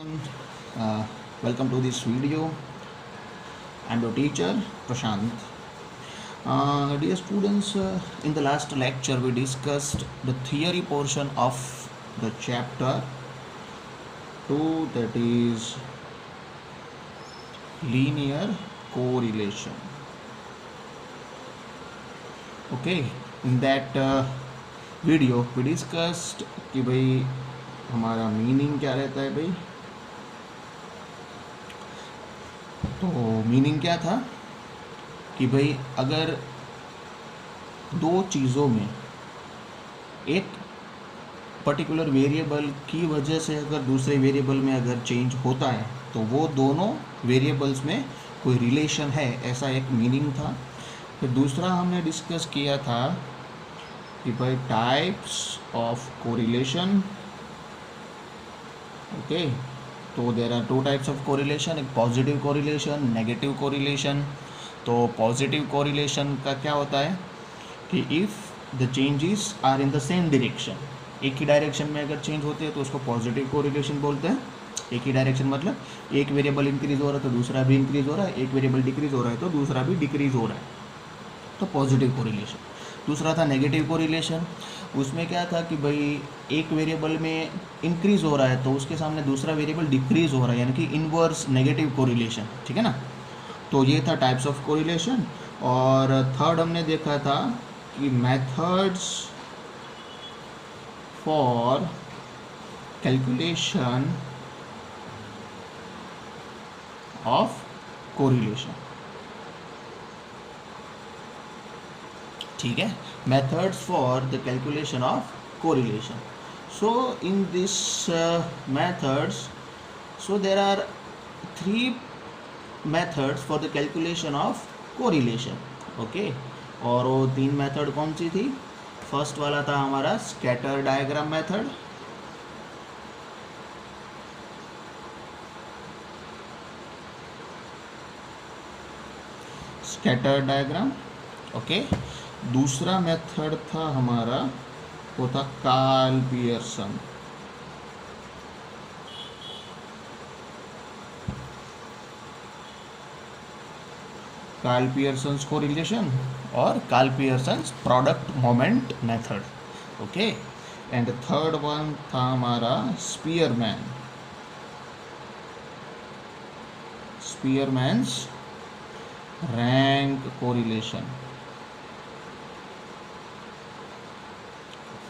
Welcome to this video. I'm your teacher Prashant. Dear students, in the last lecture we discussed the theory portion of the chapter 2, that is linear correlation. Okay, in that video we discussed कि भाई हमारा meaning क्या रहता है भाई. तो meaning क्या था कि भाई अगर दो चीज़ों में एक पर्टिकुलर वेरिएबल की वजह से अगर दूसरे वेरिएबल में अगर चेंज होता है तो वो दोनों वेरिएबल्स में कोई रिलेशन है, ऐसा एक मीनिंग था. फिर दूसरा हमने डिस्कस किया था कि भाई टाइप्स ऑफ कोरिलेशन. ओके, तो there are two types of correlation, एक पॉजिटिव कोरिलेशन, नेगेटिव कोरिलेशन. तो पॉजिटिव कोरिलेशन का क्या होता है कि if the changes are in the same direction, एक ही डायरेक्शन में अगर चेंज होते हैं तो उसको पॉजिटिव कोरिलेशन बोलते हैं. एक ही डायरेक्शन मतलब एक वेरिएबल इंक्रीज हो रहा है तो दूसरा भी इंक्रीज हो रहा है, एक वेरिएबल डिक्रीज हो रहा है तो दूसरा भी डिक्रीज हो रहा है, तो पॉजिटिव कोरिलेशन. दूसरा था नेगेटिव कोरिलेशन. उसमें क्या था कि भाई एक वेरिएबल में इंक्रीज हो रहा है तो उसके सामने दूसरा वेरिएबल डिक्रीज हो रहा है, यानी कि इनवर्स नेगेटिव कोरिलेशन. ठीक है ना. तो ये था टाइप्स ऑफ कोरिलेशन. और थर्ड हमने देखा था कि methods for calculation of correlation. ठीक है, methods for the calculation of correlation. So in this methods, so there are three methods for the calculation of correlation. Okay, और वो तीन मेथड कौन सी थी? फर्स्ट वाला था हमारा scatter diagram method. Scatter diagram. Okay, दूसरा मेथड था हमारा, वो था Karl Pearson. Karl Pearson's correlation और Karl Pearson's product moment method. Okay, and third one था हमारा स्पीयरमैन्स रैंक कोरिलेशन.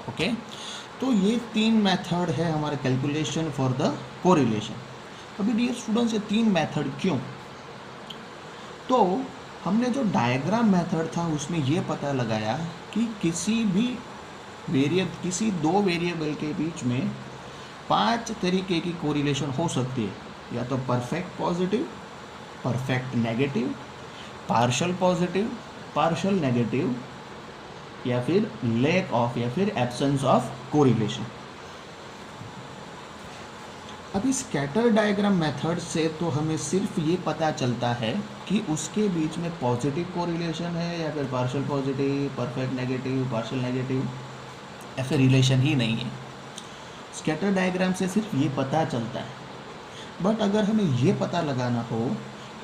ओके, तो ये तीन मेथड है हमारे कैलकुलेशन फॉर द कोरिलेशन. अभी डियर स्टूडेंट्स, ये तीन मेथड क्यों? तो हमने जो डायग्राम मेथड था उसमें ये पता लगाया कि किसी दो वेरिएबल के बीच में 5 तरीके की कोरिलेशन हो सकती है. या तो perfect positive, perfect negative, partial positive, partial negative, या फिर लैक ऑफ या फिर एब्सेंस ऑफ कोरिलेशन. अभी स्कैटर डायग्राम मेथड से तो हमें सिर्फ ये पता चलता है कि उसके बीच में पॉजिटिव कोरिलेशन है या फिर partial positive, perfect negative, partial negative, या फिर रिलेशन ही नहीं है. स्कैटर डायग्राम से सिर्फ ये पता चलता है. बट अगर हमें ये पता लगाना हो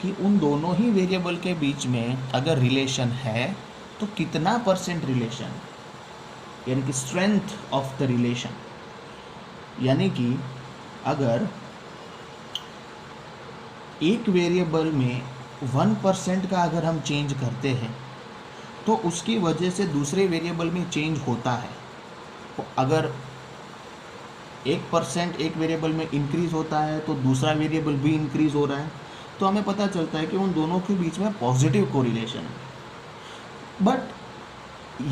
कि उन दोनों ही वेरिएबल के बीच में अगर रिलेशन है तो कितना परसेंट रिलेशन, यानी कि स्ट्रेंथ ऑफ द रिलेशन, यानी कि अगर एक वेरिएबल में 1% का अगर हम चेंज करते हैं तो उसकी वजह से दूसरे वेरिएबल में चेंज होता है. तो अगर 1% एक वेरिएबल में इंक्रीज होता है तो दूसरा वेरिएबल भी इंक्रीज हो रहा है, तो हमें पता चलता है कि उन दोनों के बीच में पॉजिटिव कोरिलेशन है. बट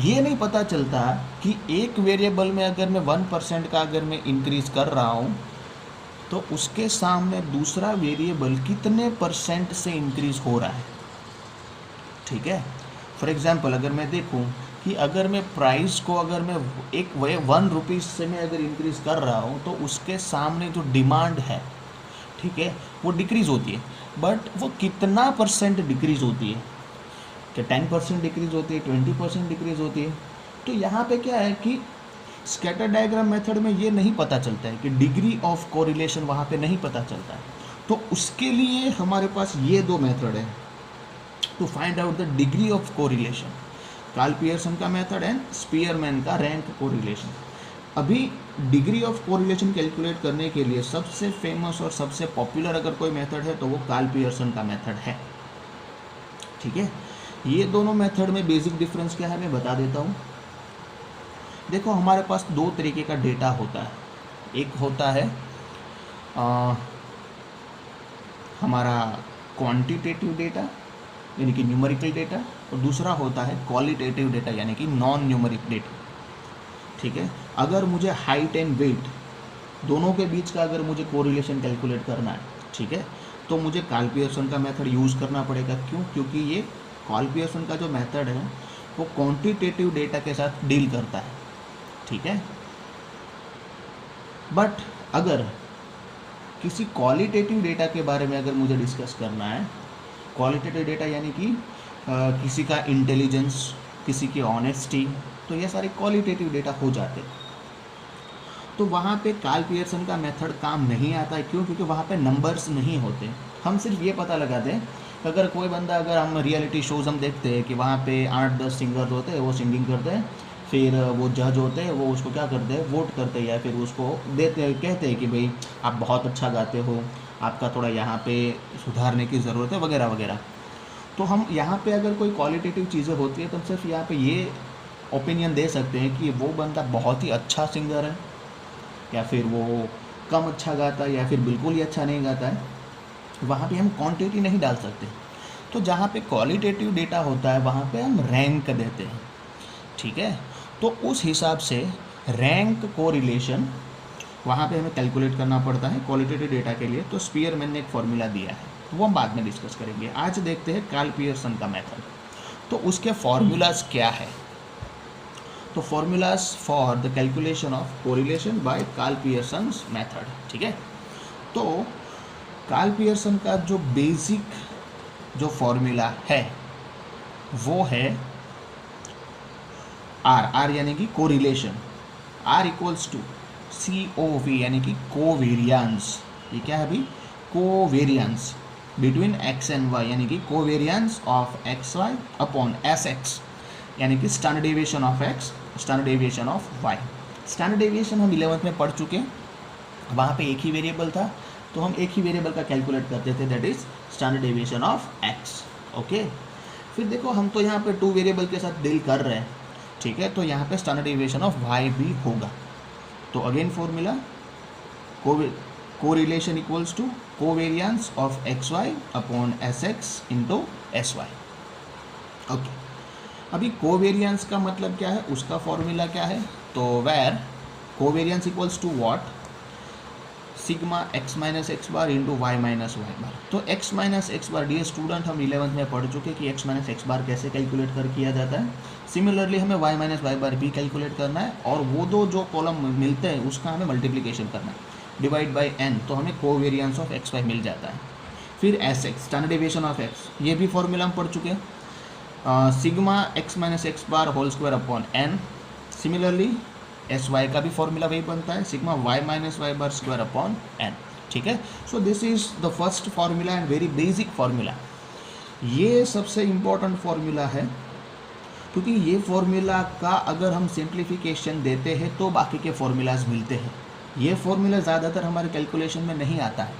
ये नहीं पता चलता कि एक वेरिएबल में अगर मैं 1% का अगर मैं इंक्रीज कर रहा हूँ तो उसके सामने दूसरा वेरिएबल कितने परसेंट से इंक्रीज हो रहा है. ठीक है, फॉर एग्जांपल अगर मैं देखूँ कि अगर मैं प्राइस को अगर मैं 1 रुपीज़ से मैं अगर इंक्रीज कर रहा हूँ तो उसके सामने जो डिमांड है, ठीक है, वो डिक्रीज़ होती है. बट वो कितना परसेंट डिक्रीज़ होती है, कि 10% डिक्रीज़ होती है, 20% डिक्रीज़ होती है. तो यहाँ पे क्या है कि स्कैटर डायग्राम मेथड में ये नहीं पता चलता है कि डिग्री ऑफ कोरिलेशन वहाँ पे नहीं पता चलता है, तो उसके लिए हमारे पास ये दो मेथड है to find out the degree of correlation, Karl Pearson का मेथड एंड स्पीयरमैन का रैंक कोरिलेशन। अभी डिग्री ऑफ कोरिलेशन कैलकुलेट करने के लिए सबसे फेमस और सबसे पॉपुलर अगर कोई मेथड है तो वो कार्ल पियर्सन का मेथड है, ठीक है। ये दोनों मेथड में बेसिक डिफरेंस क्या है मैं बता देता हूँ। देखो हमारे पास दो तरीके का डेटा होता है, एक होता है हमारा क्वांटिटेटिव डेटा यानी कि न्यूमेरिकल डेटा, और दूसरा होता है क्वालिटेटिव डेटा यानी कि नॉन न्यूमेरिक डेटा, ठीक है। अगर मुझे हाइट एंड वेट दोनों के बीच का अगर मुझे कोरिलेशन कैलकुलेट करना है, ठीक है, तो मुझे कार्ल पियर्सन का मेथड यूज़ करना पड़ेगा। क्यों? क्योंकि ये कार्ल पियर्सन का जो मेथड है वो क्वांटिटेटिव डेटा के साथ डील करता है, ठीक है। बट अगर किसी क्वालिटेटिव डेटा के बारे में अगर मुझे डिस्कस करना है, क्वालिटेटिव डेटा यानी कि किसी का इंटेलिजेंस, किसी की ऑनेस्टी, तो ये सारे क्वालिटेटिव डेटा हो जाते, तो वहाँ पे कार्ल पियर्सन का मेथड काम नहीं आता है। क्यों? क्योंकि वहाँ पे नंबर्स नहीं होते। हम सिर्फ ये पता लगाते हैं अगर कोई बंदा, अगर हम रियलिटी शोज़ हम देखते हैं कि वहाँ पे 8-10 सिंगर्स होते हैं, वो सिंगिंग करते हैं, फिर वो जज होते हैं, वो उसको क्या करते हैं, वोट करते हैं या फिर उसको देते हैं, कहते हैं कि भाई आप बहुत अच्छा गाते हो, आपका थोड़ा यहाँ पे सुधारने की ज़रूरत है वगैरह वगैरह। तो हम यहाँ पे अगर कोई क्वालिटेटिव चीज़ें होती है तो हम सिर्फ यहाँ पे ये ओपिनियन दे सकते हैं कि वो बंदा बहुत ही अच्छा सिंगर है या फिर वो कम अच्छा गाता है या फिर बिल्कुल ही अच्छा नहीं गाता है। वहाँ पे हम क्वांटिटी नहीं डाल सकते। तो जहाँ पे क्वालिटेटिव डेटा होता है वहाँ पे हम रैंक देते हैं, ठीक है। तो उस हिसाब से रैंक कोरिलेशन वहाँ पे हमें कैलकुलेट करना पड़ता है क्वालिटेटिव डेटा के लिए। तो स्पीयरमैन ने एक फॉर्मूला दिया है, वो हम बाद में डिस्कस करेंगे। आज देखते हैं कार्ल पियर्सन का मेथड। तो उसके फॉर्मूलाज क्या है? तो formulas for the calculation of correlation by Karl Pearson's method, ठीक है। तो कार्ल पियर्सन का जो बेसिक जो फॉर्मूला है वो है आर यानी कि correlation, r equals to COV यानी कि कोवेरियंस। ये क्या है अभी? Covariance between x and y यानी कि covariance of XY upon SX यानी कि standard deviation of x, standard deviation of y। Standard deviation हम 11th में पढ़ चुके हैं, वहाँ पे एक ही वेरिएबल था तो हम एक ही वेरिएबल का कैलकुलेट करते थे, that is standard deviation of x, okay. फिर देखो हम तो यहाँ पे 2 वेरिएबल के साथ डील कर रहे हैं, ठीक है, तो यहाँ पे स्टैंडर्ड डेविएशन ऑफ y भी होगा। तो again formula correlation equals to covariance of XY upon SX into SY, okay. अभी कोवेरियंस का मतलब क्या है, उसका फॉर्मूला क्या है? तो where covariance equals to what? Sigma x minus x bar into Y minus Y bar. तो x minus x bar, dear student, हम 11th में पढ़ चुके कि x माइनस एक्स बार कैसे कैलकुलेट कर किया जाता है। सिमिलरली हमें y माइनस वाई बार भी कैलकुलेट करना है और वो दो जो कॉलम मिलते हैं उसका हमें मल्टीप्लिकेशन करना है, डिवाइड बाई n, तो हमें कोवेरियंस ऑफ एक्स वाई मिल जाता है। फिर SX standard deviation of x, ये भी फॉर्मूला हम पढ़ चुके हैं, sigma x minus x bar whole square upon n। Similarly SY का भी फॉर्मूला वही बनता है, sigma y minus Y bar square upon n, ठीक है। So this is the first formula and very basic formula. ये सबसे इम्पोर्टेंट फार्मूला है क्योंकि ये फार्मूला का अगर हम सिंप्लीफिकेशन देते हैं तो बाकी के फार्मूलाज मिलते हैं। ये फार्मूला ज़्यादातर हमारे कैलकुलेशन में नहीं आता है,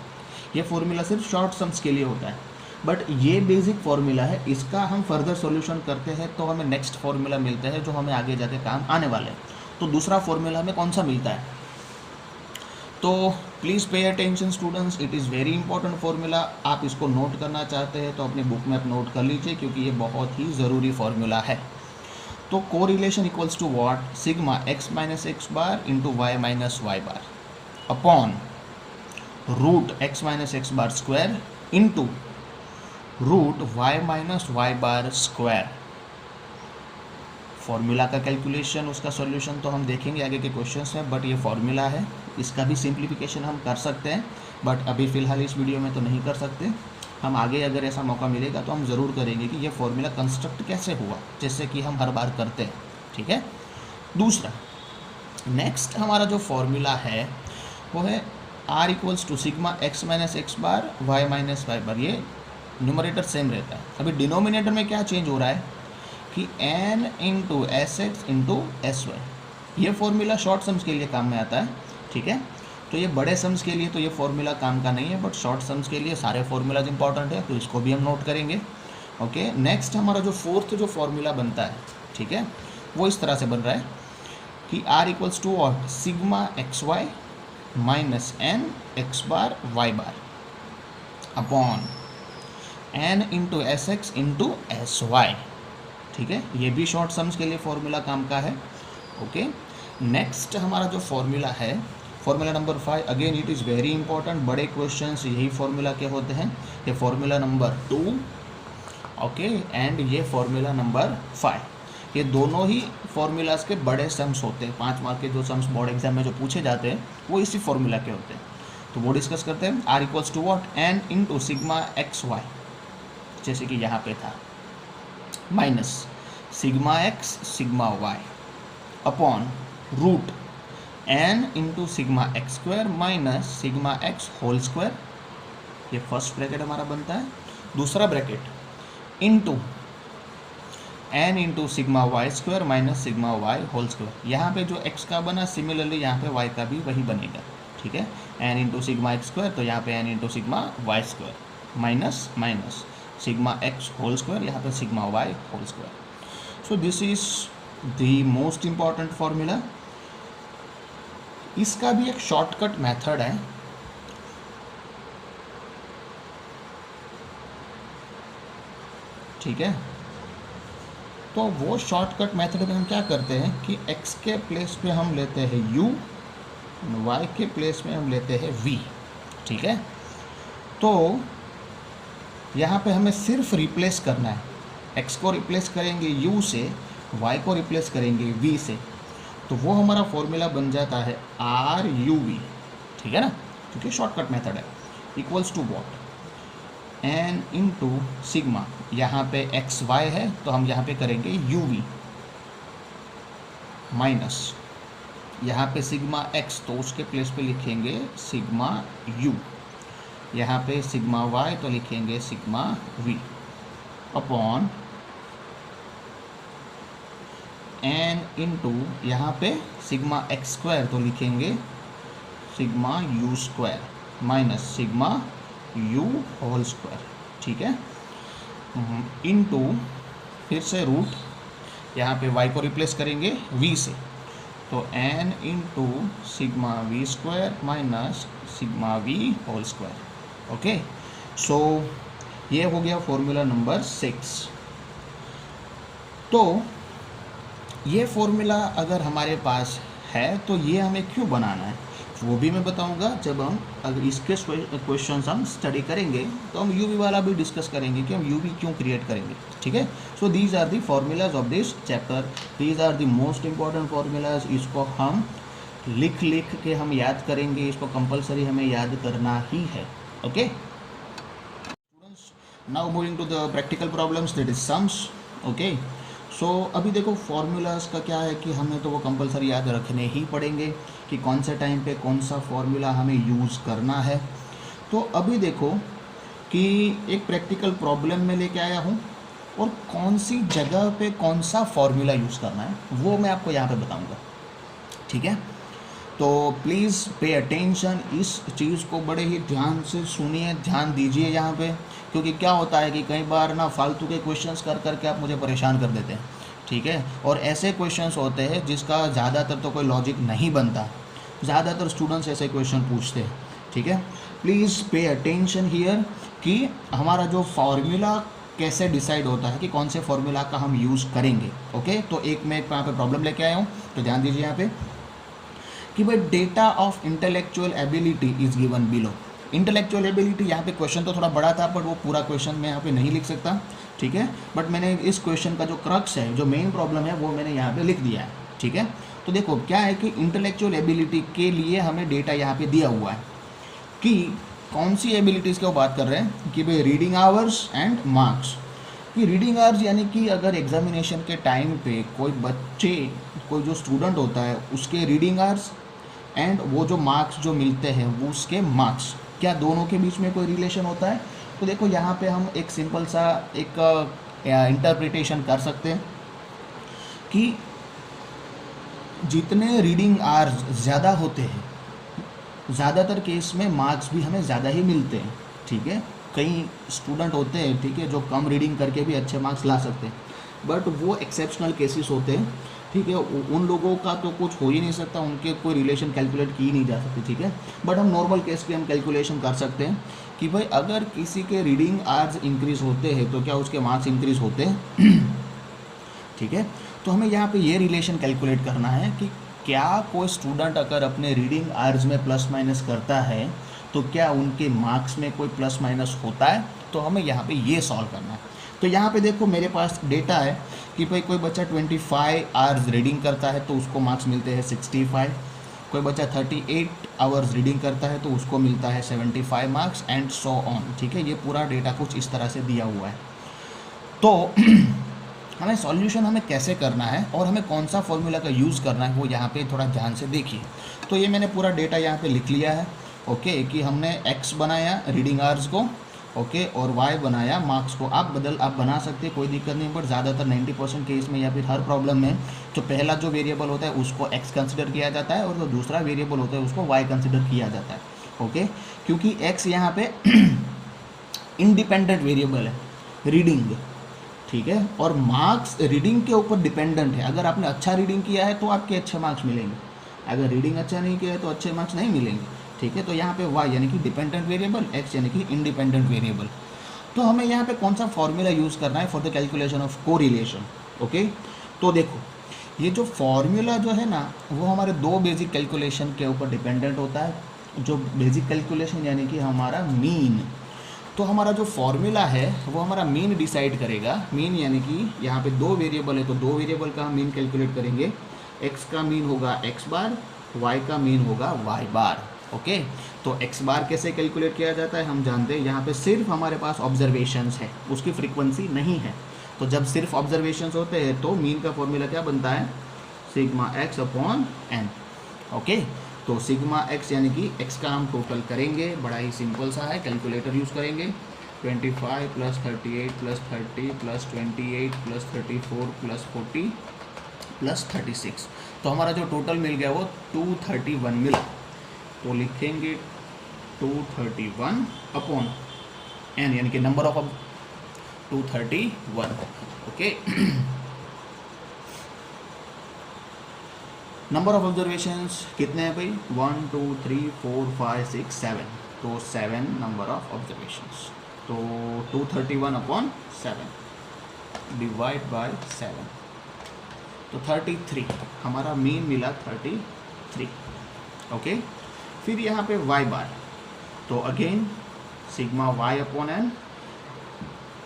ये फार्मूला सिर्फ शॉर्ट सम्स के लिए होता है, बट ये बेसिक फार्मूला है। इसका हम फर्दर सॉल्यूशन करते हैं तो हमें नेक्स्ट फार्मूला मिलता है जो हमें आगे जाके काम आने वाले हैं। तो दूसरा फॉर्मूला हमें कौन सा मिलता है? तो please pay attention students, it is very important formula. आप इसको नोट करना चाहते हैं तो अपनी बुक में आप नोट कर लीजिए क्योंकि ये बहुत ही ज़रूरी फार्मूला है। तो correlation equals to what? Sigma x minus x bar into Y minus Y bar upon root x minus x bar square into root y minus Y bar square. Formula का calculation, उसका solution तो हम देखेंगे आगे के questions में, but ये formula है, इसका भी सिंप्लीफिकेशन हम कर सकते हैं, बट अभी फ़िलहाल इस वीडियो में तो नहीं कर सकते। हम आगे अगर ऐसा मौका मिलेगा तो हम ज़रूर करेंगे कि ये फॉर्मूला कंस्ट्रक्ट कैसे हुआ, जैसे कि हम हर बार करते हैं, ठीक है। दूसरा, नेक्स्ट हमारा जो फॉर्मूला है वो है R equals to sigma x minus x bar Y minus Y bar. ये न्यूमरेटर सेम रहता है। अभी डिनोमिनेटर में क्या चेंज हो रहा है कि n into S x into S y. ये फॉर्मूला शॉर्ट सम्स के लिए काम में आता है, ठीक है। तो ये बड़े सम्स के लिए तो ये फॉर्मूला काम का नहीं है, बट शॉर्ट सम्स के लिए सारे फॉर्मूलाज इंपॉर्टेंट है, तो इसको भी हम नोट करेंगे। ओके, नेक्स्ट हमारा जो फोर्थ जो फॉर्मूला बनता है, ठीक है, वो इस तरह से बन रहा है कि R इक्वल्स टू और sigma x Y minus N X bar Y bar upon N into S x into S Y, ठीक है। ये भी शॉर्ट सम्स के लिए फॉर्मूला काम का है। ओके, नेक्स्ट हमारा जो फॉर्मूला है, formula number 5, again it is very important. बड़े क्वेश्चंस यही फॉर्मूला के होते हैं। ये फॉर्मूला नंबर 2, ओके, एंड ये फॉर्मूला नंबर 5, ये दोनों ही फॉर्मूलाज के बड़े सम्स होते हैं। 5 मार्क के जो सम्स बोर्ड एग्जाम में जो पूछे जाते हैं वो इसी फॉर्मूला के होते हैं। तो वो डिस्कस करते हैं। R equals to what, n into sigma x y, जैसे कि यहाँ पे था, minus sigma x sigma y upon root n into sigma x square minus sigma x whole square. ये फर्स्ट ब्रैकेट हमारा बनता है। दूसरा bracket into n into sigma y square minus sigma y whole square. यहाँ पे जो x का बना, सिमिलरली यहाँ पे वाई का भी वही बनेगा, ठीक है। N into sigma x square, तो यहाँ पे n into sigma y square minus minus sigma x whole square, यहाँ पे sigma y whole square. So this is the most important formula. इसका भी एक शॉर्टकट मेथड है, ठीक है। तो वो शॉर्टकट मेथड में हम क्या करते हैं कि x के प्लेस पे हम लेते हैं u, y के प्लेस में हम लेते हैं v, ठीक है। तो यहाँ पे हमें सिर्फ रिप्लेस करना है। x को रिप्लेस करेंगे u से, y को रिप्लेस करेंगे v से, तो वो हमारा फॉर्मूला बन जाता है आर यू वी, ठीक है ना, क्योंकि शॉर्टकट मेथड है। Equals to what, n into sigma, यहाँ पे एक्स वाई है तो हम यहाँ पे करेंगे यू वी, माइनस यहाँ पे सिग्मा एक्स तो उसके प्लेस पे लिखेंगे सिग्मा यू, यहाँ पे सिग्मा वाई तो लिखेंगे sigma v, upon N into यहाँ पे सिग्मा एक्स स्क्वायर तो लिखेंगे sigma u square minus sigma u whole square, ठीक है, इंटू फिर से रूट यहाँ पे y को रिप्लेस करेंगे v से, तो n into sigma V square minus sigma V whole square. Okay, so ये हो गया फॉर्मूला नंबर 6। तो ये फॉर्मूला अगर हमारे पास है तो ये हमें क्यों बनाना है वो भी मैं बताऊंगा। जब हम अगर इसके क्वेश्चंस हम स्टडी करेंगे तो हम यूवी वाला भी डिस्कस करेंगे कि हम यूवी क्यों क्रिएट करेंगे, ठीक है। So these are the formulas of this chapter, these are the most important formulas. इसको हम लिख के हम याद करेंगे, इसको कंपलसरी हमें याद करना ही है। Okay students, now moving to the practical problems, that is sums. Okay, so अभी देखो फॉर्मूलाज का क्या है कि हमें तो वो कंपलसरी याद रखने ही पड़ेंगे कि कौन से टाइम पे कौन सा फॉर्मूला हमें यूज़ करना है। तो अभी देखो कि एक प्रैक्टिकल प्रॉब्लम में लेके आया हूँ और कौन सी जगह पे कौन सा फॉर्मूला यूज़ करना है वो मैं आपको यहाँ पे बताऊँगा, ठीक है। तो प्लीज़ पे अटेंशन, इस चीज़ को बड़े ही ध्यान से सुनिए, ध्यान दीजिए यहाँ पे, क्योंकि क्या होता है कि कई बार ना फालतू के क्वेश्चंस कर करके आप मुझे परेशान कर देते हैं, ठीक है। और ऐसे क्वेश्चंस होते हैं जिसका ज़्यादातर तो कोई लॉजिक नहीं बनता, ज़्यादातर स्टूडेंट्स ऐसे क्वेश्चन पूछते हैं, ठीक है। प्लीज़ पे अटेंशन हियर कि हमारा जो फॉर्मूला कैसे डिसाइड होता है कि कौन से फॉर्मूला का हम यूज़ करेंगे। ओके, तो एक मैं यहाँ पे प्रॉब्लम लेके आया हूँ, तो ध्यान दीजिए यहाँ पे कि भाई data of intellectual ability is given below. Intellectual ability, यहाँ पे क्वेश्चन तो थोड़ा बड़ा था बट वो पूरा क्वेश्चन मैं यहाँ पे नहीं लिख सकता, ठीक है। बट मैंने इस क्वेश्चन का जो क्रक्स है, जो मेन प्रॉब्लम है, वो मैंने यहाँ पे लिख दिया है, ठीक है। तो देखो क्या है कि इंटेलेक्चुअल एबिलिटी के लिए हमें डेटा यहाँ पे दिया हुआ है कि कौन सी एबिलिटीज़ की वो बात कर रहे हैं कि भाई रीडिंग आवर्स एंड मार्क्स। कि रीडिंग आवर्स यानी कि अगर एग्जामिनेशन के टाइम पे कोई जो स्टूडेंट होता है उसके रीडिंग आवर्स एंड वो जो मार्क्स जो मिलते हैं वो उसके मार्क्स, क्या दोनों के बीच में कोई रिलेशन होता है? तो देखो यहाँ पे हम एक सिंपल सा एक इंटरप्रिटेशन कर सकते हैं कि जितने रीडिंग आवर्स ज़्यादा होते हैं ज़्यादातर केस में मार्क्स भी हमें ज़्यादा ही मिलते हैं, ठीक है। कई स्टूडेंट होते हैं, ठीक है, जो कम रीडिंग करके भी अच्छे मार्क्स ला सकते हैं, बट वो एक्सेप्शनल केसेस होते हैं, ठीक है। उन लोगों का तो कुछ हो ही नहीं सकता, उनके कोई रिलेशन कैलकुलेट की ही नहीं जा सकती, ठीक है। बट हम नॉर्मल केस की हम कैलकुलेशन कर सकते हैं कि भाई अगर किसी के रीडिंग आवर्स इंक्रीज़ होते हैं तो क्या उसके मार्क्स इंक्रीज़ होते हैं, ठीक है। तो हमें यहाँ पे ये रिलेशन कैलकुलेट करना है कि क्या कोई स्टूडेंट अगर अपने रीडिंग आवर्स में प्लस माइनस करता है तो क्या उनके मार्क्स में कोई प्लस माइनस होता है, तो हमें यहाँ पे ये सॉल्व करना है। तो यहाँ पे देखो मेरे पास डेटा है कि भाई कोई बच्चा 25 आवर्स रीडिंग करता है तो उसको मार्क्स मिलते हैं 65, कोई बच्चा 38 आवर्स रीडिंग करता है तो उसको मिलता है 75 मार्क्स एंड सो ऑन, ठीक है। ये पूरा डेटा कुछ इस तरह से दिया हुआ है। तो हमें सॉल्यूशन हमें कैसे करना है और हमें कौन सा फॉर्मूला का यूज़ करना है वो यहाँ पे थोड़ा ध्यान से देखिए। तो ये मैंने पूरा डेटा यहाँ पे लिख लिया है, ओके, कि हमने x बनाया रीडिंग आवर्स को, ओके, और y बनाया मार्क्स को। आप बना सकते हैं, कोई दिक्कत नहीं, बट ज़्यादातर 90% केस में या फिर हर प्रॉब्लम में जो पहला जो वेरिएबल होता है उसको x कंसिडर किया जाता है और जो दूसरा वेरिएबल होता है उसको y कंसिडर किया जाता है, ओके, क्योंकि x यहाँ पे इंडिपेंडेंट वेरिएबल है रीडिंग, ठीक है, और मार्क्स रीडिंग के ऊपर डिपेंडेंट है। अगर आपने अच्छा रीडिंग किया है तो आपके अच्छे मार्क्स मिलेंगे, अगर रीडिंग अच्छा नहीं किया है तो अच्छे मार्क्स नहीं मिलेंगे, ठीक है। तो यहाँ पे y यानी कि डिपेंडेंट वेरिएबल, x यानी कि इंडिपेंडेंट वेरिएबल। तो हमें यहाँ पे कौन सा फॉर्मूला यूज़ करना है for the calculation of correlation, okay. तो देखो ये जो फॉर्मूला जो है ना वो हमारे दो बेसिक कैलकुलेशन के ऊपर डिपेंडेंट होता है। जो बेसिक कैलकुलेशन यानी कि हमारा मीन, तो हमारा जो फॉर्मूला है वो हमारा मीन डिसाइड करेगा। मीन यानी कि यहाँ पे दो वेरिएबल है तो दो वेरिएबल का हम मीन कैलकुलेट करेंगे। x का मीन होगा x बार, y का मीन होगा y बार, ओके। तो x बार कैसे कैलकुलेट किया जाता है हम जानते हैं। यहाँ पे सिर्फ हमारे पास ऑब्जर्वेशंस है, उसकी फ्रीक्वेंसी नहीं है। तो जब सिर्फ ऑब्जर्वेशंस होते हैं तो मीन का फॉर्मूला क्या बनता है, sigma x upon n, okay. तो सिग्मा x यानी कि x का हम टोटल करेंगे, बड़ा ही सिंपल सा है, कैलकुलेटर यूज़ करेंगे। 25 plus 38 plus 30 plus 28 plus 34 plus 40 plus 36, तो हमारा जो टोटल मिल गया वो 231 मिला। तो लिखेंगे 231 अपॉन n यानी कि number of 231, okay. Number of observations कितने हैं भाई, 1 2 3 4 5 6 7, तो 7 नंबर ऑफ ऑब्जर्वेशंस। तो 231 अपॉन 7 डिवाइड बाय 7, तो 33 हमारा मीन मिला 33, ओके। फिर यहाँ पे y बार, तो again sigma y upon n,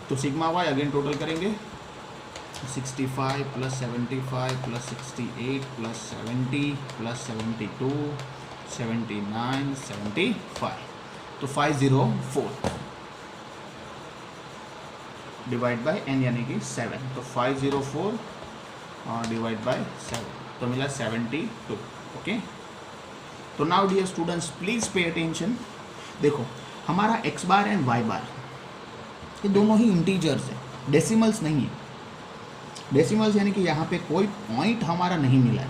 तो सिग्मा y अगेन टोटल करेंगे 65 प्लस 75 प्लस 68 प्लस 70 प्लस 72 79 75, तो 504 डिवाइड बाय n यानी कि 7, तो 504 डिवाइड बाय 7, तो मिला 72, ओके। तो now dear students please pay attention. देखो हमारा x bar and y bar ये दोनों ही इंटीजर्स है, डेसिमल्स नहीं है। डेसिमल्स यानी कि यहाँ पे कोई पॉइंट हमारा नहीं मिला है,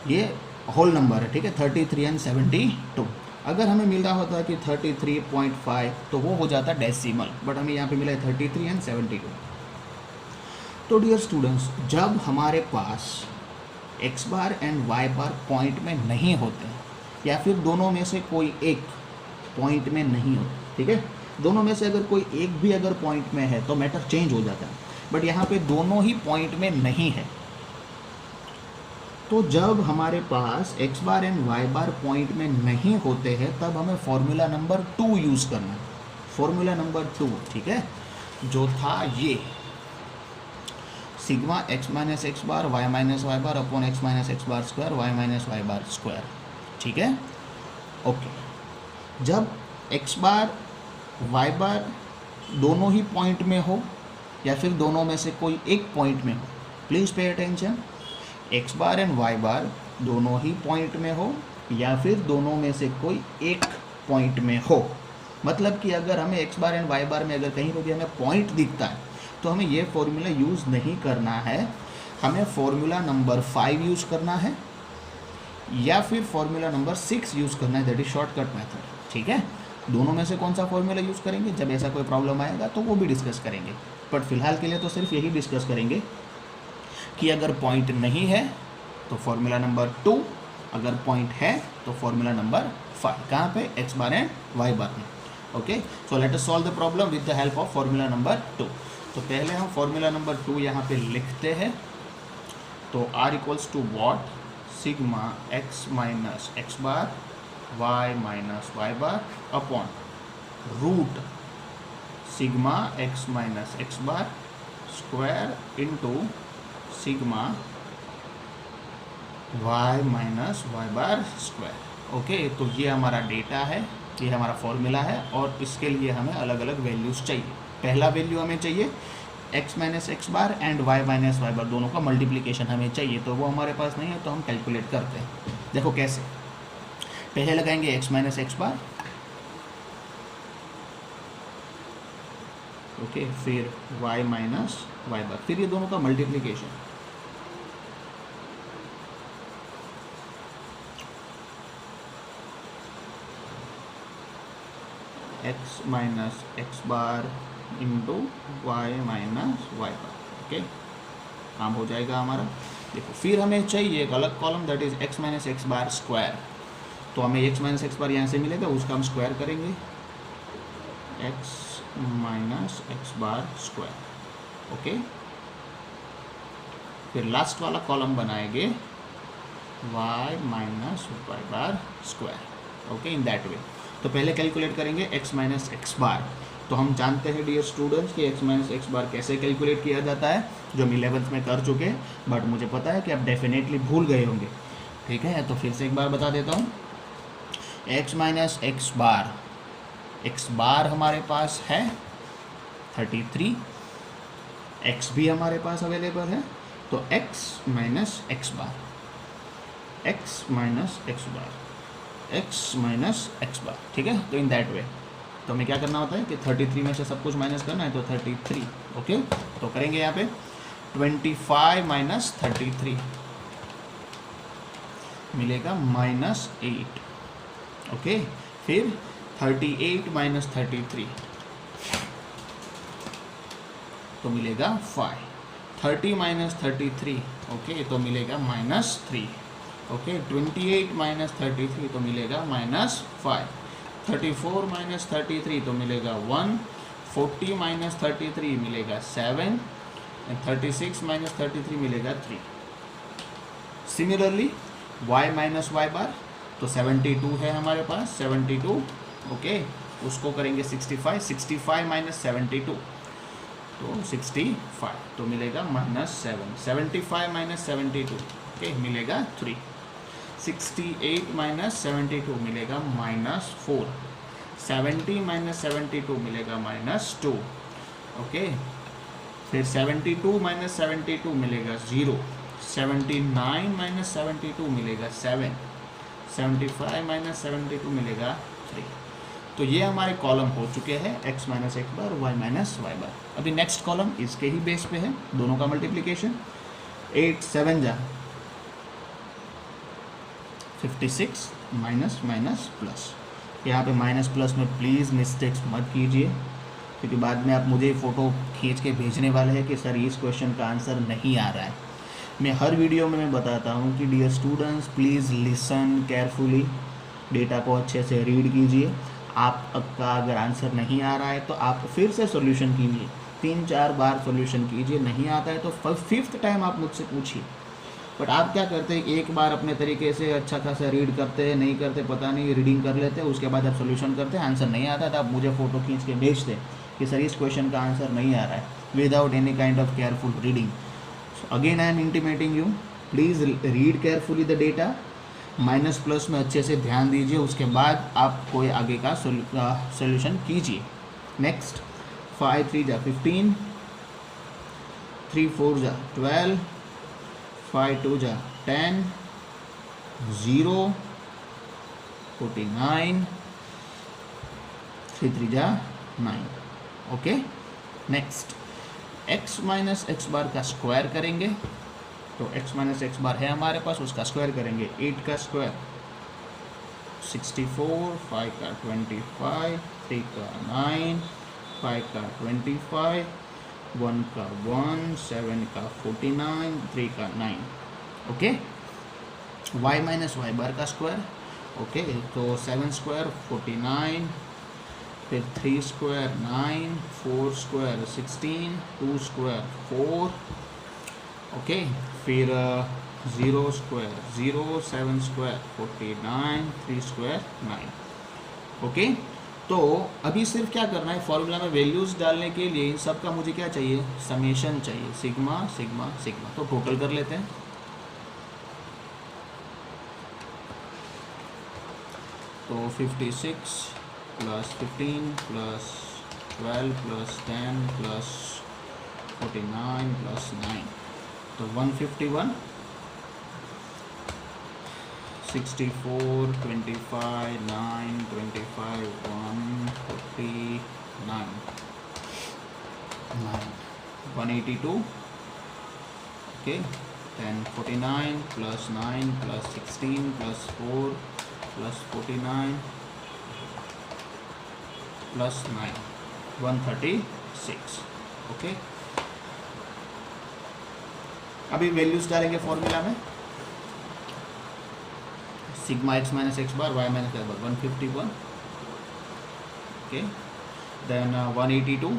ये होल नंबर है, ठीक है। 33 एंड 72, अगर हमें मिल रहा होता है कि 33.5 तो वो हो जाता डेसिमल, बट हमें यहाँ पे मिला है 33 एंड 72। तो डियर स्टूडेंट्स जब हमारे पास x bar and y bar point में नहीं होते या फिर दोनों में से कोई एक पॉइंट में नहीं होता, ठीक है, दोनों में से अगर कोई एक भी अगर पॉइंट में है तो मैटर चेंज हो जाता है, बट यहाँ पे दोनों ही पॉइंट में नहीं है। तो जब हमारे पास x bar and y bar point में नहीं होते हैं तब हमें फॉर्मूला नंबर 2 यूज़ करना है। फॉर्मूला नंबर 2, ठीक है, जो था ये sigma x minus x bar y minus Y bar upon x minus x bar square y minus Y bar square, ठीक है, ओके। जब x बार y बार दोनों ही पॉइंट में हो या फिर दोनों में से कोई एक पॉइंट में हो। Please pay attention, X bar and Y bar दोनों ही पॉइंट में हो या फिर दोनों में से कोई एक पॉइंट में हो। मतलब कि अगर हमें एक्स बार एंड वाई बार में अगर कहीं पर भी हमें पॉइंट दिखता है तो हमें ये फॉर्मूला यूज़ नहीं करना है, हमें फॉर्मूला नंबर 5 यूज़ करना है या फिर फॉर्मूला नंबर 6 यूज़ करना है, दैट इज शॉर्टकट मेथड। ठीक है, दोनों में से कौन सा फॉर्मूला यूज़ करेंगे, जब ऐसा कोई प्रॉब्लम आएगा तो वो भी डिस्कस करेंगे, बट फिलहाल के लिए तो सिर्फ यही डिस्कस करेंगे कि अगर पॉइंट नहीं है तो फॉर्मूला नंबर 2, अगर पॉइंट है तो फॉर्मूला नंबर 5। कहाँ पे, एक्स बार एंड वाई बार में। Okay, so let us solve the problem with the help of formula number 2। तो पहले हम फॉर्मूला नंबर 2 यहाँ पे लिखते हैं। तो r equals to what, sigma x minus x bar Y minus Y bar upon root sigma x minus x bar square into sigma y minus Y bar square. Okay, तो ये हमारा data है, ये हमारा फॉर्मूला है और इसके लिए हमें अलग अलग वैल्यूज़ चाहिए। पहला वैल्यू हमें चाहिए x minus x bar and y minus Y bar, दोनों का मल्टीप्लिकेशन हमें चाहिए, तो वो हमारे पास नहीं है तो हम कैलकुलेट करते हैं। देखो कैसे, पहले लगाएंगे x माइनस एक्स बार, ओके, फिर y माइनस वाई बार, फिर ये दोनों का multiplication, x minus x bar into Y minus Y बार। ओके, काम हो जाएगा हमारा। देखो फिर हमें चाहिए एक अलग column, that is x minus x bar square. तो हमें x माइनस एक्स बार यहाँ से मिलेगा, उसका हम स्क्वायर करेंगे, x minus x bar square. Okay, फिर लास्ट वाला कॉलम बनाएंगे y minus Y bar square. Okay, in that way. तो पहले कैलकुलेट करेंगे x माइनस एक्स बार। तो हम जानते हैं डियर स्टूडेंट्स कि x माइनस एक्स बार कैसे कैलकुलेट किया जाता है, जो हम 11th में कर चुके हैं, बट मुझे पता है कि आप डेफिनेटली भूल गए होंगे। ठीक है, तो फिर से एक बार बता देता हूँ। x माइनस एक्स बार हमारे पास है 33, x भी हमारे पास अवेलेबल है, तो x माइनस एक्स बार, x माइनस एक्स बार, x माइनस एक्स बार। ठीक है, तो इन दैट वे तो हमें क्या करना होता है कि 33 में से सब कुछ माइनस करना है, तो 33। ओके, तो करेंगे यहाँ पे 25 माइनस 33 मिलेगा -8। ओके, फिर 38 माइनस 33 तो मिलेगा 5। 30 माइनस 33, ओके, तो मिलेगा -3। ओके, 28 माइनस 33 तो मिलेगा -5। 34 माइनस 33 तो मिलेगा 1। 40 माइनस 33 मिलेगा 7 एंड 36 माइनस 33 मिलेगा 3। Similarly y minus Y bar, तो 72 है हमारे पास, 72। ओके, उसको करेंगे 65, 65 माइनस 72 तो 65 तो मिलेगा -7। 75 माइनस 72, ओके, मिलेगा 3। 68 माइनस 72 मिलेगा -4। 70 माइनस 72 मिलेगा -2। ओके, फिर 72 माइनस 72 मिलेगा 0। 79 माइनस 72 मिलेगा 7। 75 माइनस 72 मिलेगा 3। तो ये हमारे कॉलम हो चुके हैं x minus x bar, y minus Y बार। अभी नेक्स्ट कॉलम इसके ही बेस पे है, दोनों का मल्टीप्लिकेशन। 8 7 जा 56 माइनस माइनस प्लस। यहाँ पे माइनस प्लस में प्लीज़ मिस्टेक्स मत कीजिए, क्योंकि बाद में आप मुझे फ़ोटो खींच के भेजने वाले हैं कि सर इस क्वेश्चन का आंसर नहीं आ रहा है। मैं हर वीडियो में मैं बताता हूँ कि dear students please listen carefully, data को अच्छे से रीड कीजिए। आपका अगर आंसर नहीं आ रहा है तो आप फिर से सॉल्यूशन कीजिए, 3-4 बार सॉल्यूशन कीजिए। नहीं आता है तो 5th टाइम आप मुझसे पूछिए। बट आप क्या करते हैं, एक बार अपने तरीके से अच्छा खासा रीड करते हैं, नहीं करते पता नहीं, रीडिंग कर लेते हैं, उसके बाद आप सोल्यूशन करते हैं, आंसर नहीं आता तो आप मुझे फ़ोटो खींच के भेजते हैं कि सर इस क्वेश्चन का आंसर नहीं आ रहा है, without any kind of careful reading. So again I am intimating you, please read carefully the data, minus plus में अच्छे से ध्यान दीजिए, उसके बाद आप कोई आगे का सोल्यूशन कीजिए। नेक्स्ट 5 3 जा 15, 3 4 जा 12, 5 2 जा 10, 0 49, 3 3 जा 9। Okay, next x minus x bar का स्क्वायर करेंगे। तो x माइनस एक्स बार है हमारे पास, उसका स्क्वायर करेंगे। 8 का स्क्वायर 64, 5 का 25, 3 का 9, 5 का 25, 1 का 1, 7 का 49, 3 का 9। Okay, y minus Y bar का स्क्वायर। ओके, तो 7 स्क्वायर 49, फिर 3 स्क्वायर 9, 4 स्क्वायर 16, 2 स्क्वायर 4। ओके, फिर 0 स्क्वायर 0, 7 स्क्वायर 49, 3 स्क्वायर 9। ओके, तो अभी सिर्फ क्या करना है, फॉर्मूला में वैल्यूज़ डालने के लिए इन सब का मुझे क्या चाहिए, समेशन चाहिए, सिग्मा सिग्मा सिग्मा। तो टोटल कर लेते हैं। तो 56 plus 15 plus 12 plus 10 plus 49 plus 9, तो 151, 64, 25, 9, 25, 149, 9, 182। Okay, 10 49 plus 9 plus 16 plus 4 plus 49 plus 9, 136। Okay, अभी वैल्यूज डालेंगे फॉर्मूला में। Sigma x minus x bar Y minus x bar 151। Okay, then 182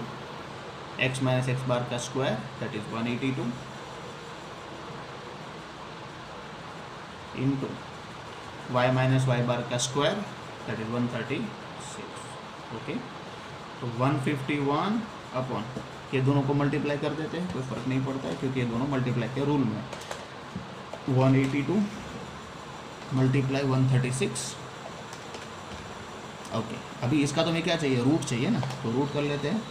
X minus x bar का square, that is 182 into Y minus Y bar का square, that is 136। Okay, तो 151 upon, ये दोनों को multiply कर देते हैं, कोई फ़र्क नहीं पड़ता है क्योंकि ये दोनों मल्टीप्लाई के रूल में। 182 मल्टीप्लाई 136। ओके, अभी इसका तो हमें क्या चाहिए, रूट चाहिए ना, तो रूट कर लेते हैं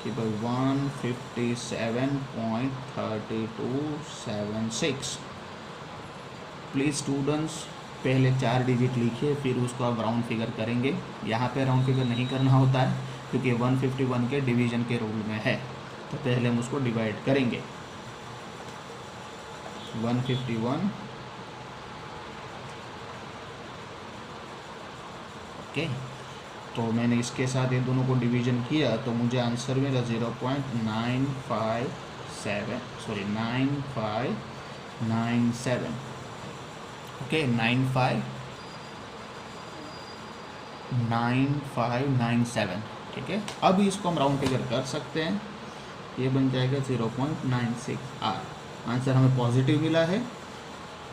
कि भाई 157.3276। प्लीज़ स्टूडेंट्स पहले 4 डिजिट लिखिए, फिर उसको आप राउंड फिगर करेंगे। यहाँ पे राउंड फिगर नहीं करना होता है क्योंकि 151 के डिवीज़न के रूल में है, तो पहले हम उसको डिवाइड करेंगे। 151, ओके, तो मैंने इसके साथ ये दोनों को डिवीज़न किया तो मुझे आंसर मिला 0.957, सॉरी 9597। ओके, 9597। ठीक है, अब इसको हम राउंड फिगर कर सकते हैं, ये बन जाएगा 0.96 आर। आंसर हमें पॉजिटिव मिला है,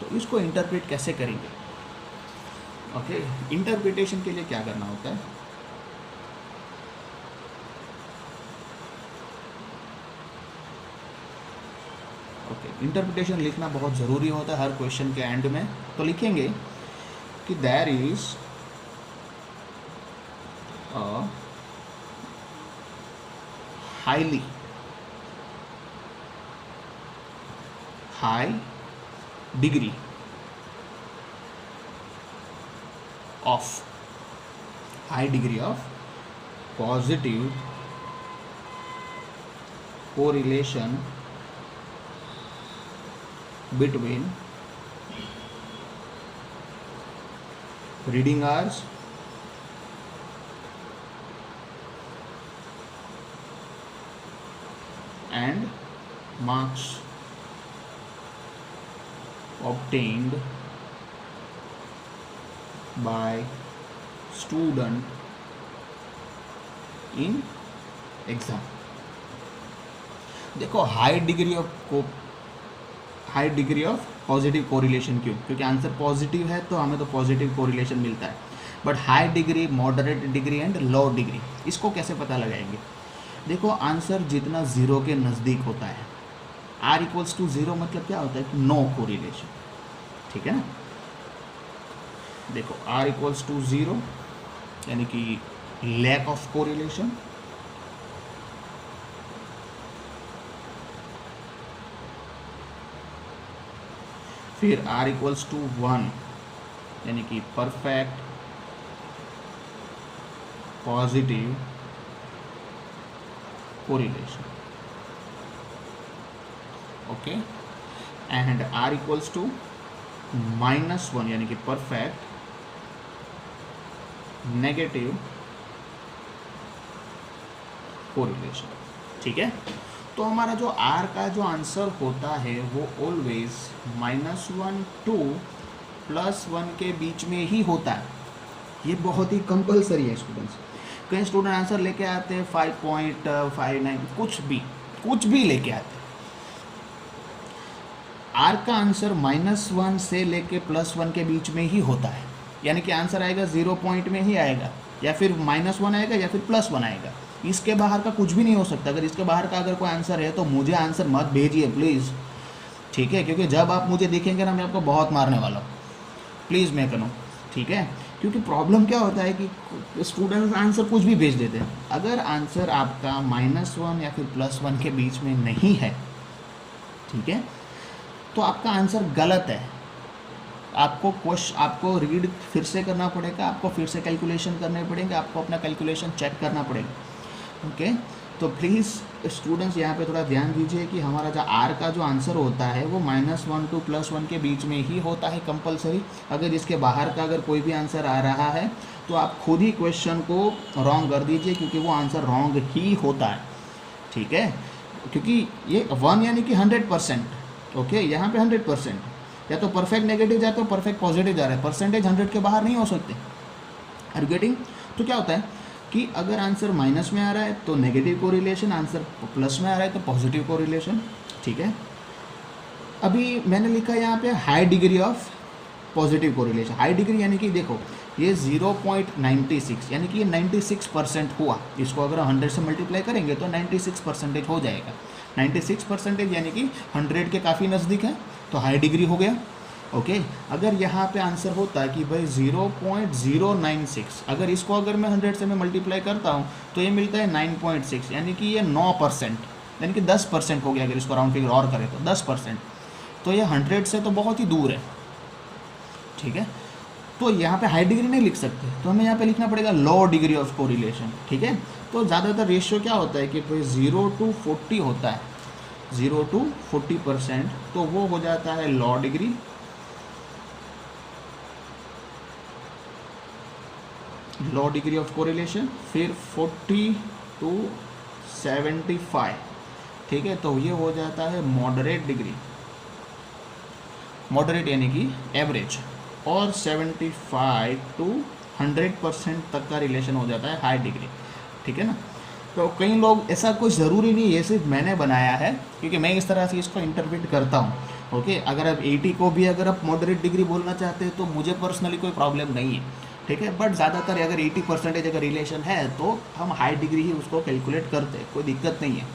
तो इसको इंटरप्रेट कैसे करेंगे। ओके, इंटरप्रिटेशन के लिए क्या करना होता है, ओके, इंटरप्रिटेशन लिखना बहुत ज़रूरी होता है हर क्वेश्चन के एंड में। तो लिखेंगे कि there is a high degree of positive correlation between reading hours and marks obtained by student in exam। देखो high degree of positive correlation क्यों, क्योंकि आंसर पॉजिटिव है तो हमें तो पॉजिटिव कोरिलेशन मिलता है। But high degree, moderate degree and low degree, इसको कैसे पता लगाएंगे। देखो आंसर जितना ज़ीरो के नज़दीक होता है, r इक्वल्स टू ज़ीरो मतलब क्या होता है कि नो कोरिलेशन। ठीक है ना, देखो r इक्वल्स टू ज़ीरो यानी कि लैक ऑफ कोरिलेशन, फिर r इक्वल्स टू 1 यानी कि perfect positive correlation, okay, and r equals to -1 यानी कि परफेक्ट नेगेटिव कोरिलेशन। ठीक है, तो हमारा जो r का जो आंसर होता है वो ऑलवेज -1 टू +1 के बीच में ही होता है। ये बहुत ही कंपलसरी है स्टूडेंट्स। कई स्टूडेंट आंसर लेके आते हैं 5.59, कुछ भी लेके आते हैं। r का आंसर -1 से लेके +1 के बीच में ही होता है, यानी कि आंसर आएगा 0 पॉइंट में ही आएगा, या फिर -1 आएगा या फिर +1 आएगा। इसके बाहर का कुछ भी नहीं हो सकता। अगर इसके बाहर का अगर कोई आंसर है तो मुझे आंसर मत भेजिए प्लीज़, ठीक है, क्योंकि जब आप मुझे देखेंगे ना मैं आपको बहुत मारने वाला हूँ। प्लीज़ मैं करूँ, ठीक है, क्योंकि प्रॉब्लम क्या होता है कि स्टूडेंट्स आंसर कुछ भी भेज देते हैं। अगर आंसर आपका -1 या फिर +1 के बीच में नहीं है, ठीक है, तो आपका आंसर गलत है। आपको रीड फिर से करना पड़ेगा, आपको फिर से कैलकुलेशन करने पड़ेंगे, आपको अपना कैलकुलेशन चेक करना पड़ेगा, ओके। तो प्लीज़ स्टूडेंट्स यहाँ पे थोड़ा ध्यान दीजिए कि हमारा जो r का जो आंसर होता है वो -1 टू +1 के बीच में ही होता है कंपलसरी। अगर इसके बाहर का अगर कोई भी आंसर आ रहा है तो आप खुद ही क्वेश्चन को रॉन्ग कर दीजिए, क्योंकि वो आंसर रॉन्ग ही होता है, ठीक है, क्योंकि ये 1 यानी कि 100%, ओके, यहाँ पे 100% या तो परफेक्ट नेगेटिव या तो परफेक्ट पॉजिटिव जा रहा है, परसेंटेज 100 के बाहर नहीं हो सकते। Are you getting? तो क्या होता है कि अगर आंसर माइनस में आ रहा है तो नेगेटिव कोरिलेशन, आंसर प्लस में आ रहा है तो पॉजिटिव कोरिलेशन, ठीक है। अभी मैंने लिखा है यहाँ पे high degree of positive correlation. High degree यानी कि देखो ये 0.96 यानी कि ये 96% हुआ। इसको अगर 100 से मल्टीप्लाई करेंगे तो 96% हो जाएगा। 96% यानी कि 100 के काफ़ी नज़दीक है, तो हाई डिग्री हो गया, ओके। अगर यहाँ पे आंसर होता है कि भाई 0.096, अगर इसको अगर मैं 100 से मैं मल्टीप्लाई करता हूँ तो ये मिलता है 9.6 यानी कि ये 9%, यानी कि 10% हो गया। अगर इसको राउंड फिगर और करें तो 10%, तो ये 100 से तो बहुत ही दूर है, ठीक है। तो यहाँ पे हाई डिग्री नहीं लिख सकते, तो हमें यहाँ पे लिखना पड़ेगा लो डिग्री ऑफ कोरिलेशन, ठीक है। तो ज़्यादातर रेशियो क्या होता है कि भाई 0 to 40 होता है, 0 to 40%, तो वो हो जाता है low degree, low degree of correlation. फिर 40 to 75, ठीक है, तो ये हो जाता है मॉडरेट डिग्री, मॉडरेट यानी कि एवरेज। और 75 to 100% तक का रिलेशन हो जाता है हाई डिग्री, ठीक है ना। तो कई लोग, ऐसा कोई ज़रूरी नहीं, ये सिर्फ मैंने बनाया है क्योंकि मैं इस तरह से इसको इंटरप्रेट करता हूँ, ओके। अगर आप 80 को भी अगर आप मॉडरेट डिग्री बोलना चाहते हैं तो मुझे पर्सनली कोई प्रॉब्लम नहीं है, ठीक है। बट ज़्यादातर अगर 80% अगर रिलेशन है तो हम हाई डिग्री ही उसको कैलकुलेट करते हैं, कोई दिक्कत नहीं है,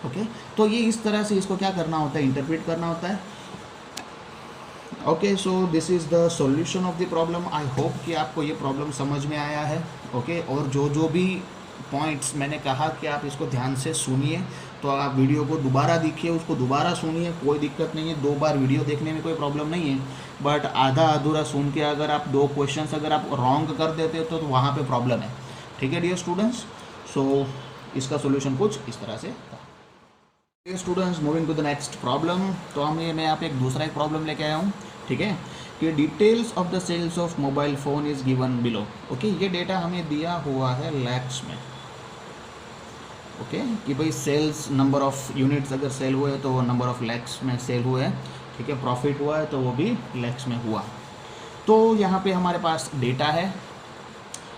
ओके। तो ये इस तरह से इसको क्या करना होता है, इंटरप्रेट करना होता है, okay. So this is the solution of the problem. I hope कि आपको ये प्रॉब्लम समझ में आया है, ओके। और जो भी पॉइंट्स मैंने कहा कि आप इसको ध्यान से सुनिए, तो आप वीडियो को दोबारा देखिए, उसको दोबारा सुनिए, कोई दिक्कत नहीं है। 2 बार वीडियो देखने में कोई प्रॉब्लम नहीं है, बट आधा अधूरा सुन के अगर आप 2 क्वेश्चंस अगर आप रॉन्ग कर देते हो तो वहाँ पे प्रॉब्लम है, ठीक है डियर स्टूडेंट्स। सो इसका सोल्यूशन कुछ इस तरह से था। Students, moving to the next problem. तो मैं यहाँ पे एक दूसरा एक प्रॉब्लम लेके आया हूँ, ठीक है, कि details of the sales of mobile phone is given below, okay. ये डेटा हमें दिया हुआ है लैक्स में, ओके, कि भाई सेल्स नंबर ऑफ यूनिट्स अगर सेल हुए हैं तो वो नंबर ऑफ लैक्स में सेल हुए हैं, ठीक है। प्रॉफिट हुआ है तो वो भी लैक्स में हुआ। तो यहाँ पे हमारे पास डेटा है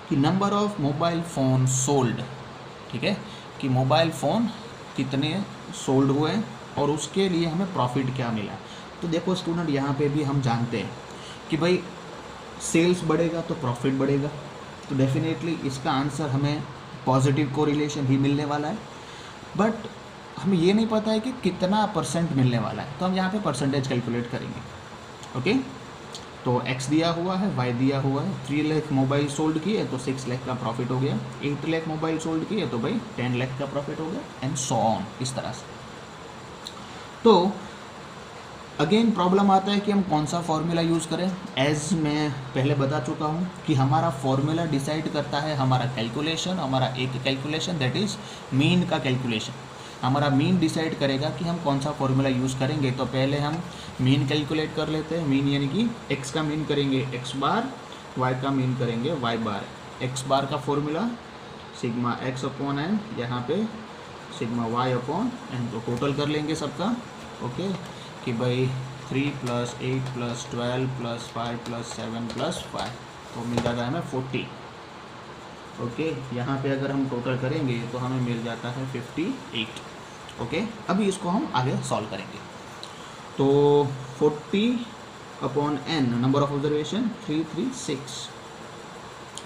कि number of mobile phone sold, ठीक है, कि मोबाइल फ़ोन कितने सोल्ड हुए और उसके लिए हमें प्रॉफिट क्या मिला। तो देखो स्टूडेंट, यहाँ पे भी हम जानते हैं कि भाई सेल्स बढ़ेगा तो प्रॉफिट बढ़ेगा, तो डेफिनेटली इसका आंसर हमें पॉजिटिव कोरिलेशन ही मिलने वाला है। बट हमें ये नहीं पता है कि कितना % मिलने वाला है, तो हम यहाँ पे परसेंटेज कैलकुलेट करेंगे, ओके। तो x दिया हुआ है, y दिया हुआ है। 3 लाख मोबाइल सोल्ड किए तो 6 लाख का प्रॉफिट हो गया, 8 लाख मोबाइल सोल्ड किए तो भाई 10 लाख का प्रॉफिट हो गया, एंड सो ऑन, इस तरह से। तो अगेन प्रॉब्लम आता है कि हम कौन सा फॉर्मूला यूज़ करें। एज मैं पहले बता चुका हूँ कि हमारा फॉर्मूला डिसाइड करता है हमारा कैलकुलेशन, हमारा एक कैलकुलेशन दैट इज़ मीन का कैलकुलेशन। हमारा मीन डिसाइड करेगा कि हम कौन सा फॉर्मूला यूज़ करेंगे। तो पहले हम मीन कैलकुलेट कर लेते हैं। मीन यानी कि एक्स का मीन करेंगे एक्स बार, वाई का मीन करेंगे वाई बार। एक्स बार का formula sigma x upon n, यहाँ पे सिग्मा वाई अपॉन एन। तो टोटल कर लेंगे सबका, ओके, कि भाई 3 + 8 + 12 + 5 + 7 + 5, तो मिल जाता है हमें 40। ओके, यहाँ पे अगर हम टोटल करेंगे तो हमें मिल जाता है 58। ओके, अभी इसको हम आगे सॉल्व करेंगे। तो 40 upon n, number of observation 336।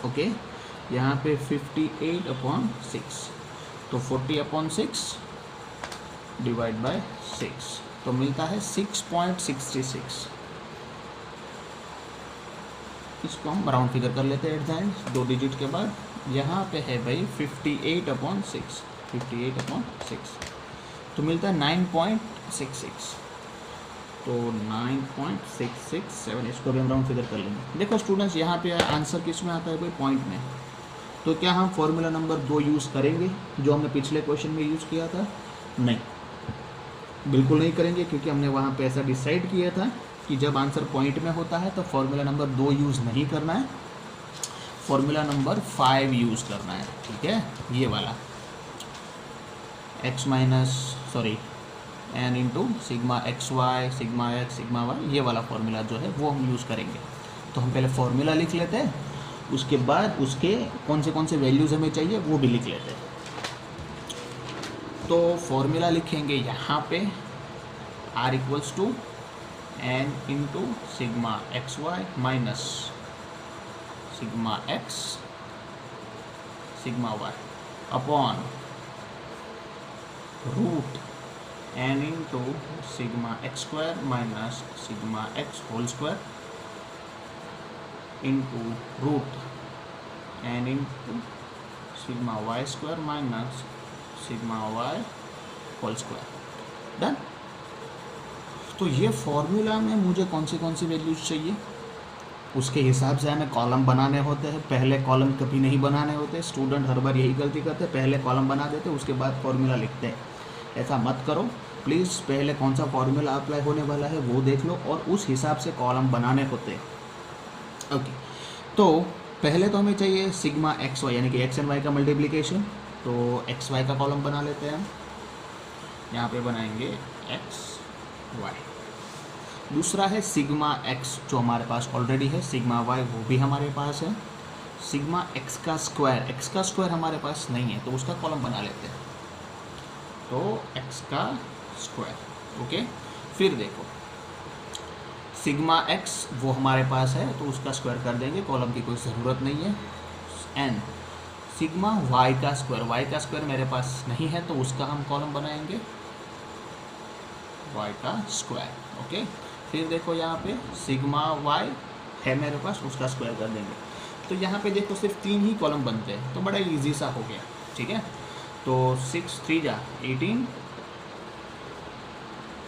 Okay, यहाँ पे 58 अपॉन 6, तो 40 अपॉन 6 डिवाइड बाय 6, तो मिलता है 6.66। इसको हम राउंड फिगर कर लेते हैं एट द एंड, 2 डिजिट के बाद। यहाँ पे है भाई 58 अपॉन 6, 58 अपॉन 6, तो मिलता है 9.66, तो 9.667। इसको भी हम राउंड फिगर कर लेंगे। देखो स्टूडेंट्स, यहाँ पे आंसर किस में आता है भाई, पॉइंट में। तो क्या हम फॉर्मूला नंबर 2 यूज़ करेंगे जो हमने पिछले क्वेश्चन में यूज़ किया था? नहीं, बिल्कुल नहीं करेंगे, क्योंकि हमने वहाँ पे ऐसा डिसाइड किया था कि जब आंसर पॉइंट में होता है तो फॉर्मूला नंबर 2 यूज़ नहीं करना है, फॉर्मूला नंबर 5 यूज़ करना है। ठीक है, ये वाला n into sigma x y, sigma x, sigma y, ये वाला फॉर्मूला जो है वो हम यूज़ करेंगे। तो हम पहले फॉर्मूला लिख लेते हैं, उसके बाद उसके कौन से वैल्यूज़ हमें चाहिए वो भी लिख लेते हैं। तो फॉर्मूला लिखेंगे यहाँ पे R = n into sigma x Y minus sigma x, sigma y upon root n into sigma x square minus sigma x whole square into root n into sigma y square minus sigma y whole square. Done. तो ये formula में मुझे कौन सी values चाहिए, उसके हिसाब से हमें कॉलम बनाने होते हैं। पहले कॉलम कभी नहीं बनाने होते, स्टूडेंट हर बार यही गलती करते हैं, पहले कॉलम बना देते उसके बाद फॉर्मूला लिखते हैं। ऐसा मत करो प्लीज़, पहले कौन सा फॉर्मूला अप्लाई होने वाला है वो देख लो और उस हिसाब से कॉलम बनाने होते हैं। ओके, तो पहले तो हमें चाहिए सिग्मा एक्स वाई यानी कि एक्स एंड वाई का मल्टीप्लिकेशन। तो एक्स वाई का कॉलम बना लेते हैं हम, यहाँ पे बनाएंगे एक्स वाई। दूसरा है सिग्मा एक्स जो हमारे पास ऑलरेडी है, सिग्मा वाई वो भी हमारे पास है। सिग्मा एक्स का स्क्वायर हमारे पास नहीं है तो उसका कॉलम बना लेते हैं, तो एक्स का स्क्वायर। ओके, फिर देखो सिग्मा एक्स वो हमारे पास है तो उसका स्क्वायर कर देंगे, कॉलम की कोई ज़रूरत नहीं है। एन सिग्मा वाई का स्क्वायर मेरे पास नहीं है तो उसका हम कॉलम बनाएंगे वाई का स्क्वायर। ओके, फिर देखो यहाँ पे सिग्मा वाई है मेरे पास, उसका स्क्वायर कर देंगे। तो यहाँ पे देखो सिर्फ 3 ही कॉलम बनते हैं, तो बड़ा इजी सा हो गया। ठीक है, तो 6 3 जा 18,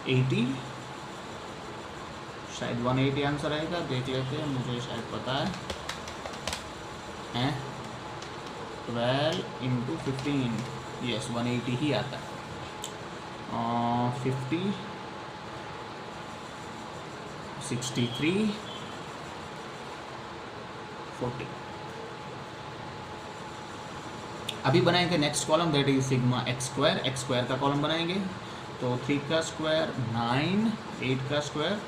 80, शायद 180 आंसर आएगा, देख लेते हैं, मुझे शायद पता है 12 × 15, यस 180 ही आता है। 50, 63, 40। अभी बनाएंगे next column that is sigma x square का कॉलम बनाएंगे। तो 3 का स्क्वायर 9, 8 का स्क्वायर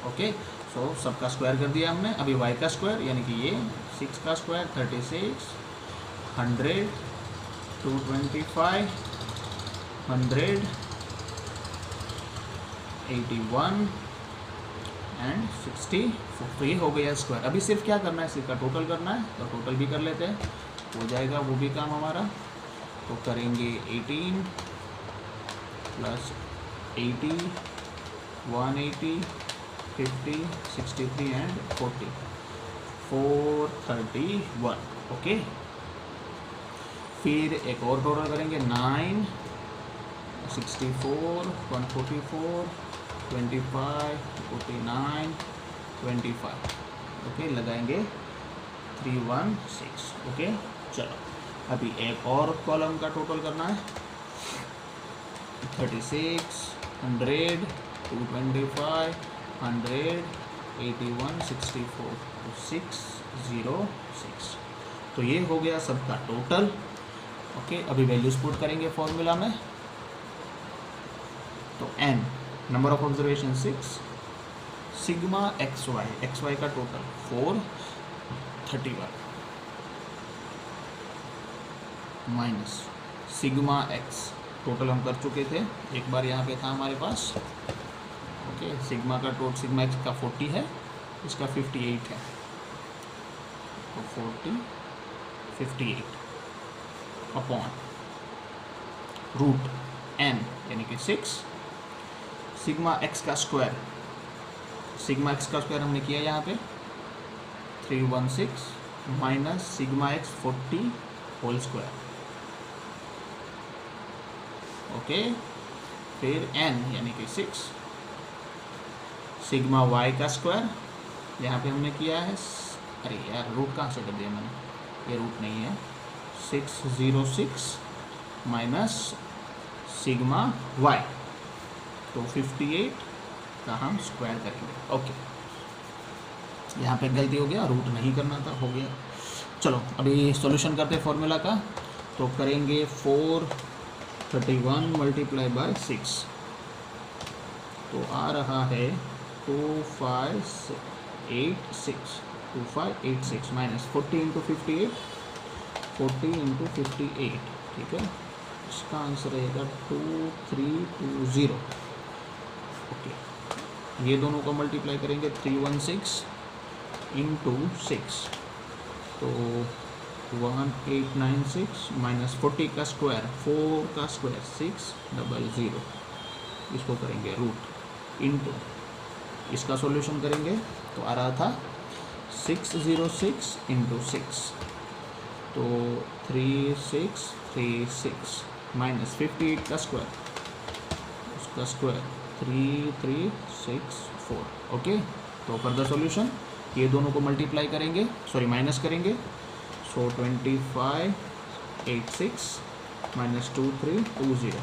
ओके, सो सबका स्क्वायर कर दिया हमने। अभी y का स्क्वायर यानी कि ये 6 का स्क्वायर 36, 100, 225, 100, 81 एंड 64। तो ये हो गया स्क्वायर। अभी सिर्फ क्या करना है, सिर्फ का टोटल करना है, तो टोटल भी कर लेते हैं, हो जाएगा वो भी काम हमारा। तो करेंगे 18 + 80, 180, 50, 63 एंड 40, 431। ओके, फिर एक और टोटल करेंगे 9, 64, 144, 25, 49, 25। ओके, लगाएंगे 316। ओके, चलो अभी एक और कॉलम का टोटल करना है। 36, 100, 225, 100, 81, 64, 606। तो ये हो गया सबका टोटल। ओके, अभी वैल्यूज पुट करेंगे फॉर्मूला में। तो n number of observation 6, sigma xy का total 431 minus sigma x total हम कर चुके थे, एक बार यहाँ पे था हमारे पास। ओके, सिग्मा x का 40 है, इसका 58 है, तो 40 58 अपॉन रूट n यानी कि 6 सिग्मा x का स्क्वायर। सिग्मा x का स्क्वायर हमने किया यहाँ पे 316 minus sigma x 40 whole square. Okay, फिर n यानी कि 6 सिग्मा y का स्क्वायर, यहाँ पे हमने किया है, अरे यार रूट कहाँ से कर दिया मैंने, ये रूट नहीं है, 606 माइनस सिग्मा y, तो 58 का हम स्क्वायर करेंगे। ओके, यहाँ पे गलती हो गया, रूट नहीं करना था, हो गया। चलो अभी सॉल्यूशन करते हैं फॉर्मूला का। तो करेंगे 431 मल्टीप्लाई बाय 6, तो आ रहा है 2586 माइनस 40 इंटू 58, 40 इंटू 58, ठीक है, इसका आंसर रहेगा 2320। ओके, ये दोनों को मल्टीप्लाई करेंगे 316 इंटू 6, तो 1896 माइनस 40 का स्क्वायर, 4 का स्क्वायर 600, इसको करेंगे रूट इंटू, इसका सॉल्यूशन करेंगे तो आ रहा था 606 इंटू 6, तो 3636 माइनस 58 का स्क्वायर, उसका स्क्वायर 3364। ओके, तो फर्दर सॉल्यूशन ये दोनों को मल्टीप्लाई करेंगे, सॉरी माइनस करेंगे, सो 2586 माइनस 2320,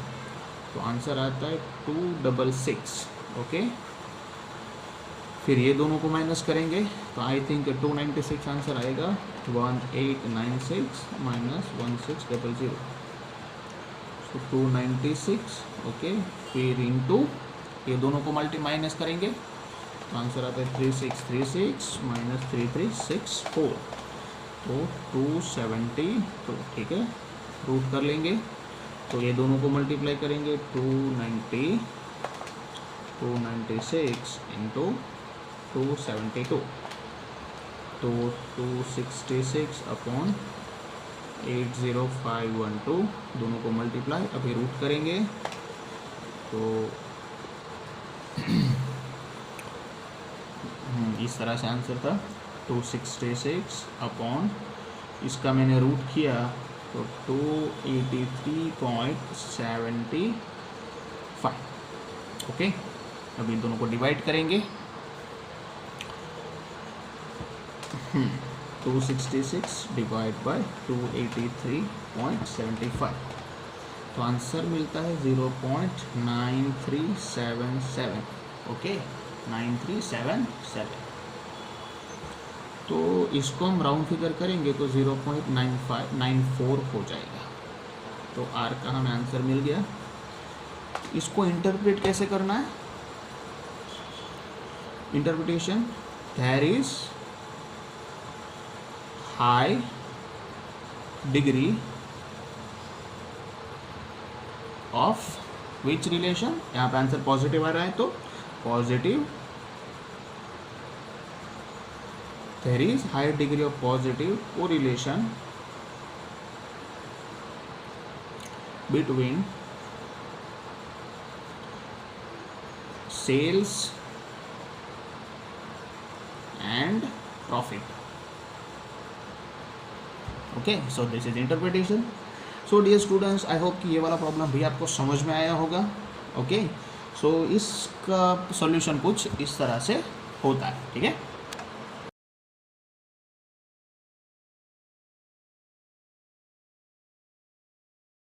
तो आंसर आता है 266। ओके, फिर ये दोनों को माइनस करेंगे तो आई थिंक 296 आंसर आएगा, 1896 माइनस 1600, तो 296। ओके, फिर इंटू ये दोनों को माइनस करेंगे तो आंसर आता है 3636 माइनस 3364, तो 272। ठीक है, रूट कर लेंगे, तो ये दोनों को मल्टीप्लाई करेंगे 296 इंटू 272, तो 266 अपॉन 80512, दोनों को मल्टीप्लाई, अभी रूट करेंगे तो इस तरह से आंसर था 266 अपॉन, इसका मैंने रूट किया तो 283.75। ओके, अभी दोनों को डिवाइड करेंगे, 266 डिवाइड बाय 283.75, तो आंसर मिलता है 0.9377। ओके, 9377। तो इसको हम राउंड फिगर करेंगे तो 0.9594 हो जाएगा, तो आर का हमें आंसर मिल गया। इसको इंटरप्रेट कैसे करना है? Interpretation, there is high degree of which relation, यहाँ पे आंसर पॉजिटिव आ रहा है तो positive, there is high degree of positive correlation between sales and profit. Okay, so this is interpretation. So dear students, I hope कि ये वाला problem भी आपको समझ में आया होगा। ओके, सो इसका सॉल्यूशन कुछ इस तरह से होता है, ठीक है।